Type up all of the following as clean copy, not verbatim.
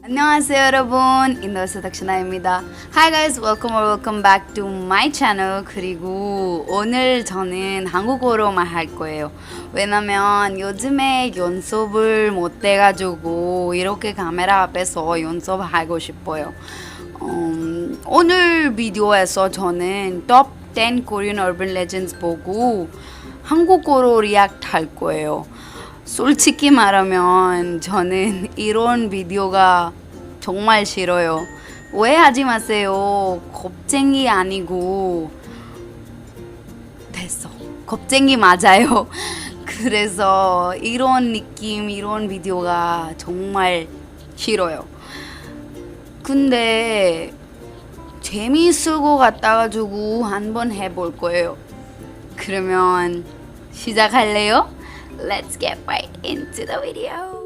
안녕하세요 여러분, 인더스 닥시나입니다. Hi guys, welcome back to my channel. 그리고 오늘 저는 한국어로만 할 거예요. 왜냐면 요즘에 연습을 못 해가지고 이렇게 카메라 앞에서 연습하고 싶어요. 오늘 비디오에서 저는 top 10 Korean urban legends 보고 한국어로 리액트 할 거예요. 솔직히 말하면 저는 이런 비디오가 정말 싫어요. 오해하지 마세요. 겁쟁이 아니고 됐어. 겁쟁이 맞아요. 그래서 이런 느낌, 이런 비디오가 정말 싫어요. 근데 재미있을 것 같아가지고 한번 해볼 거예요. 그러면 시작할래요? Let's get right into the video.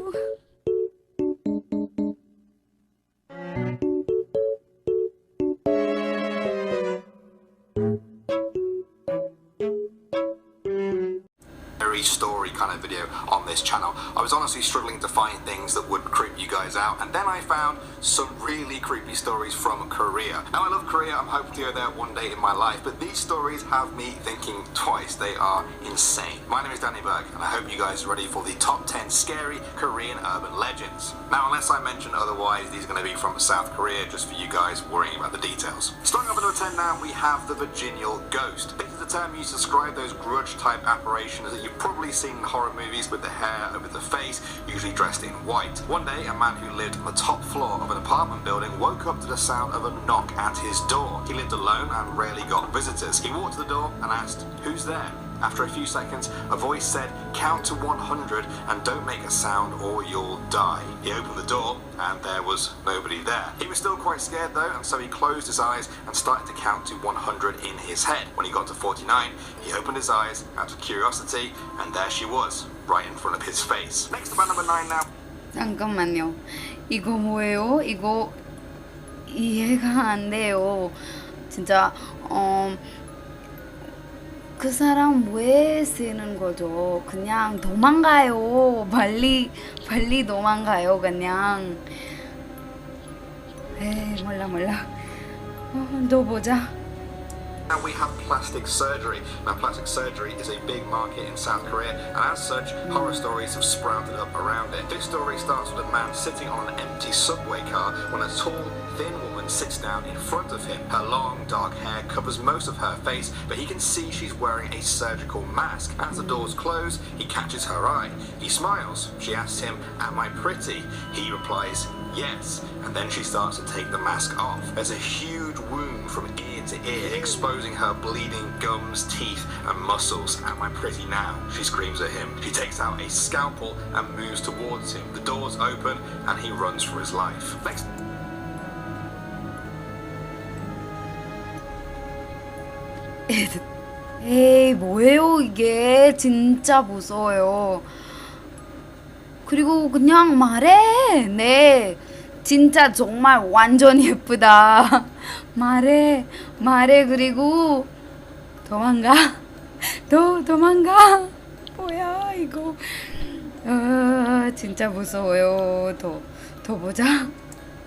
Story kind of video on this channel. I was honestly struggling to find things that would creep you guys out, and then I found some really creepy stories from Korea. Now I love Korea, I'm hoping to go there one day in my life, but these stories have me thinking twice. They are insane. My name is Danny Berg, and I hope you guys are ready for the top 10 scary Korean urban legends. Now unless I mention otherwise, these are going to be from South Korea, just for you guys worrying about the details. Starting off at number 10 now, we have the Virginial Ghost. This is the term used to describe those grudge type apparitions that you've probably seen in horror movies with the hair over the face, usually dressed in white. One day, a man who lived on the top floor of an apartment building woke up to the sound of a knock at his door. He lived alone and rarely got visitors. He walked to the door and asked, "Who's there?" After a few seconds, a voice said, "Count to 100 and don't make a sound or you'll die." He opened the door and there was nobody there. He was still quite scared though, and so he closed his eyes and started to count to 100 in his head. When he got to 49, he opened his eyes out of curiosity, and there she was, right in front of his face. Next up at number 9 now. 잠깐만요. 이거 뭐예요? 이거 이해가 안 돼요. 진짜 그 사람 왜 쓰는 거죠? 그냥 도망가요. 빨리 도망가요. 그냥. 에이, 몰라. 너 보자. Now we have plastic surgery. Now plastic surgery is a big market in South Korea, and as such, horror stories have sprouted up around it. This story starts with a man sitting on an empty subway car when a tall, thin woman sits down in front of him. Her long, dark hair covers most of her face, but he can see she's wearing a surgical mask. As the doors close, he catches her eye. He smiles. She asks him, "Am I pretty?" He replies, "Yes," and then she starts to take the mask off. There's a huge wound from ear to ear, exposing her bleeding gums, teeth, and muscles. "Am I pretty now?" she screams at him. She takes out a scalpel and moves towards him. The doors open and he runs for his life. Next. 에이, 뭐예요 이게? 진짜 무서워요. 그리고 그냥 말해. 네, 진짜 정말 완전 예쁘다. 말해. 그리고 도망가. 도망가. 뭐야 이거? 진짜 무서워요. 더 보자.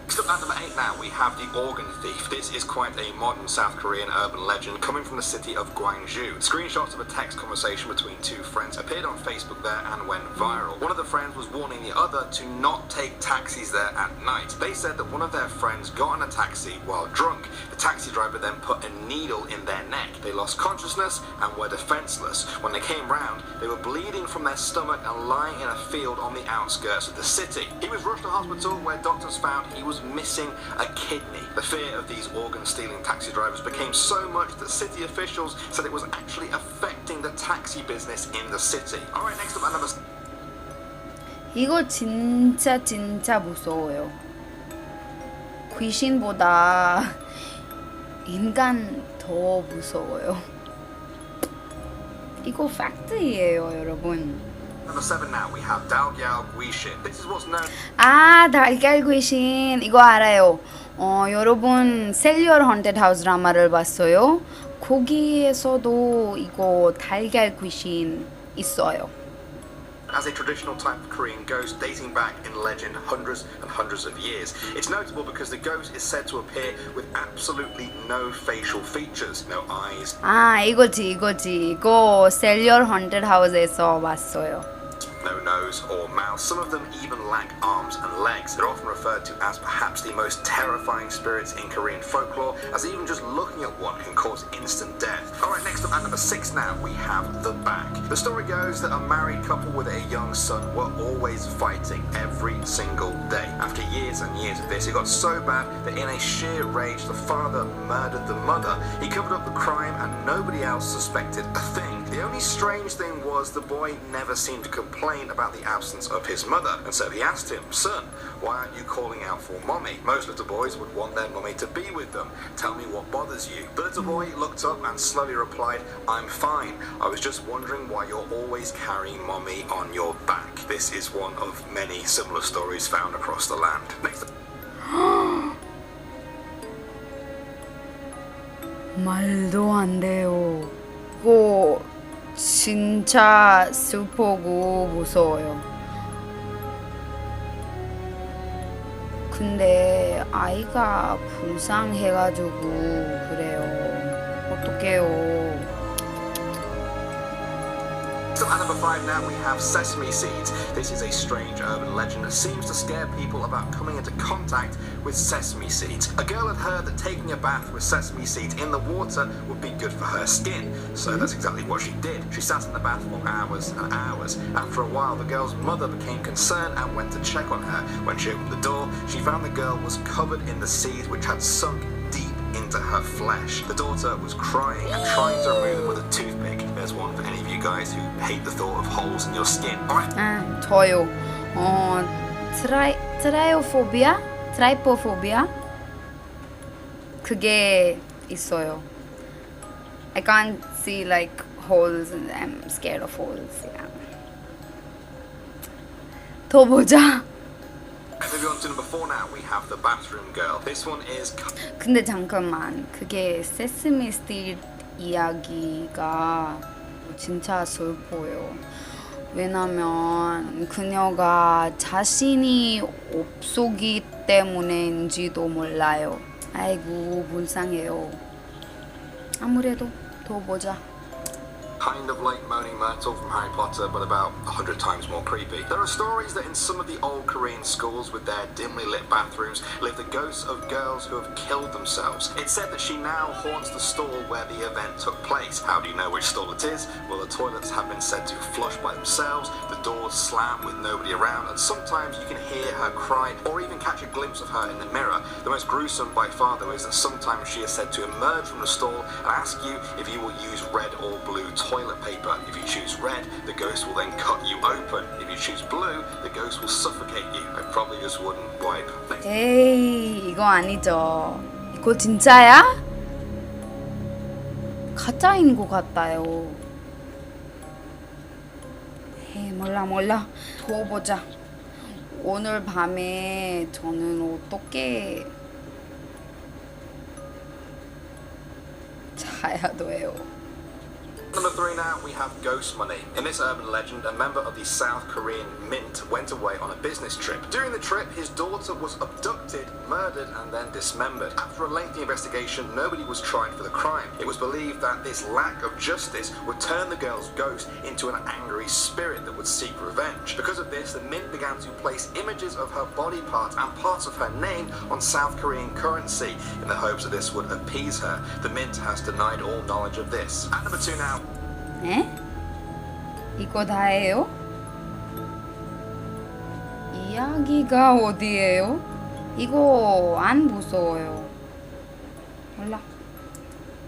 Next up at number 8 now, we have the organ thief. This is quite a modern South Korean urban legend coming from the city of Gwangju. Screenshots of a text conversation between two friends appeared on Facebook there and went viral. One of the friends was warning the other to not take taxis there at night. They said that one of their friends got in a taxi while drunk. The taxi driver then put a needle in their neck. They lost consciousness and were defenseless. When they came round, they were bleeding from their stomach and lying in a field on the outskirts of the city. He was rushed to hospital where doctors found he was missing a kidney. The fear of these organ-stealing taxi drivers became so much that city officials said it was actually affecting the taxi business in the city. Alright, next up at number... 이거 진짜 무서워요. 귀신보다 인간 더 무서워요. 이거 팩트예요, 여러분. Number 7 now, we have Dalgyal Gwishin. This is what's known... 달걀 귀신 이거 알아요. 여러분 셀리얼 헌티드 하우스 드라마를 봤어요? 거기에서도 이거 달걀 귀신 있어요. as a traditional type of Korean ghost dating back in legend hundreds and hundreds of years. It's notable because the ghost is said to appear with absolutely no facial features, no eyes. 아, 이거지. 이거 셀리얼 헌ted 하우스에서 봤어요. No nose or mouth. Some of them even lack arms and legs. They're often referred to as perhaps the most terrifying spirits in Korean folklore, as even just looking at one can cause instant death. Alright, next up at number 6 now, we have the back. The story goes that a married couple with a young son were always fighting every single day. After years and years of this, it got so bad that in a sheer rage, the father murdered the mother. He covered up the crime and nobody else suspected a thing. The only strange thing was the boy never seemed to complain about the absence of his mother, and so he asked him, "Son, why aren't you calling out for mommy? Most little boys would want their mummy to be with them. Tell me what bothers you." The little boy looked up and slowly replied, "I'm fine. I was just wondering why you're always carrying mommy on your back." This is one of many similar stories found across the land. Next up. 말도 안 돼요. 이거 진짜 슬프고 무서워요. 근데 아이가 불쌍해가지고 그래요. 어떡해요. So at number 5 now we have Sesame Seeds. This is a strange urban legend that seems to scare people about coming into contact with sesame seeds. A girl had heard that taking a bath with sesame seeds in the water would be good for her skin. So that's exactly what she did. She sat in the bath for hours and hours. After a while, the girl's mother became concerned and went to check on her. When she opened the door, she found the girl was covered in the seeds which had sunk deep into her flesh. The daughter was crying and trying to remove them with a toothpick. There's one for any of you guys who hate the thought of holes in your skin. Alright. 저요. 트라이포비아? 그게 있어요. I can't see like holes and I'm scared of holes. Yeah. 더 보자. Moving on to number 4 now, we have the bathroom girl. This one is. 근데 잠깐만, 그게 세스미 스트리트 이야기가 진짜 슬퍼요. 왜냐면 그녀가 자신이 없었기 때문인지도 몰라요. 아이고 불쌍해요. 아무래도 더 보자. Kind of like Moaning Myrtle from Harry Potter, but about 100 times more creepy. There are stories that in some of the old Korean schools with their dimly lit bathrooms live the ghosts of girls who have killed themselves. It's said that she now haunts the stall where the event took place. How do you know which stall it is? Well, the toilets have been said to flush by themselves, the doors slam with nobody around, and sometimes you can hear her cry or even catch a glimpse of her in the mirror. The most gruesome by far, though, is that sometimes she is said to emerge from the stall and ask you if you will use red or blue toilet paper. If you choose red, the ghost will then cut you open. If you choose blue, the ghost will suffocate you. I probably just wouldn't wipe. 에이, 이거 아니죠. 이거 진짜야? 가짜인 것 같아요. 에이, 몰라. 더 보자. 오늘 밤에 저는 어떻게 자야 돼요? Number 3 now, we have ghost money. In this urban legend, a member of the South Korean Mint went away on a business trip. During the trip, his daughter was abducted, murdered, and then dismembered. After a lengthy investigation, nobody was tried for the crime. It was believed that this lack of justice would turn the girl's ghost into an angry spirit that would seek revenge. Because of this, the Mint began to place images of her body parts and parts of her name on South Korean currency in the hopes that this would appease her. The Mint has denied all knowledge of this. At number 2 now. 에? 이거 다예요? 이야기가 어디예요? 이거 안 무서워요. 몰라.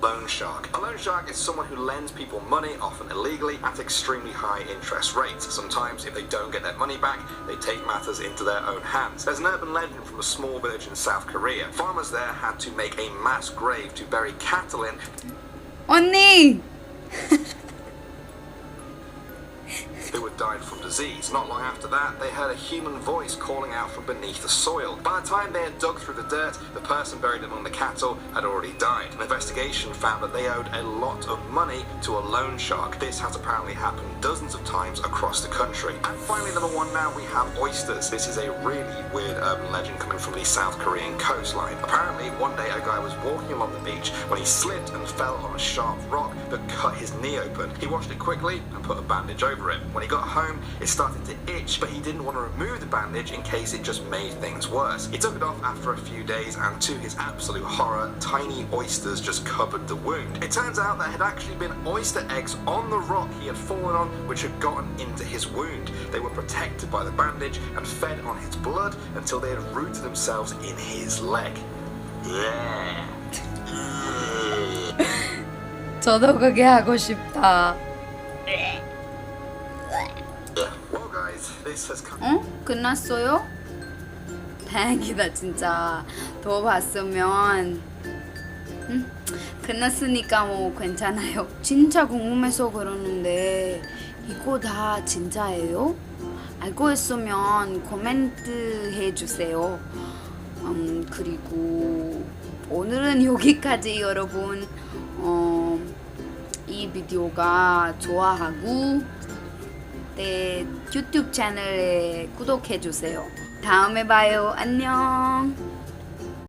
Loan shark. A loan shark is someone who lends people money, often illegally, at extremely high interest rates. Sometimes, if they don't get their money back, they take matters into their own hands. There's an urban legend from a small village in South Korea. Farmers there had to make a mass grave to bury cattle in. 언니! who had died from disease. Not long after that, they heard a human voice calling out from beneath the soil. By the time they had dug through the dirt, the person buried among the cattle had already died. An investigation found that they owed a lot of money to a loan shark. This has apparently happened dozens of times across the country. And finally, number one now, we have oysters. This is a really weird urban legend coming from the South Korean coastline. Apparently, one day a guy was walking along the beach when he slipped and fell on a sharp rock that cut his knee open. He washed it quickly and put a bandage over it. When he got home, it started to itch, but he didn't want to remove the bandage in case it just made things worse. He took it off after a few days, and to his absolute horror, tiny oysters just covered the wound. It turns out there had actually been oyster eggs on the rock he had fallen on, which had gotten into his wound. They were protected by the bandage and fed on his blood until they had rooted themselves in his leg. 저도 그게 하고 싶다. Well guys, this has come. 어? 끝났어요? 다행이다 진짜. 더 봤으면 끝났으니까 뭐 괜찮아요. 진짜 궁금해서 그러는데 이거 다 진짜예요? 알고 있으면 코멘트 해주세요. 그리고 오늘은 여기까지 여러분. 이 비디오가 좋아하고 내 유튜브 채널에 구독해주세요. 다음에 봐요. 안녕.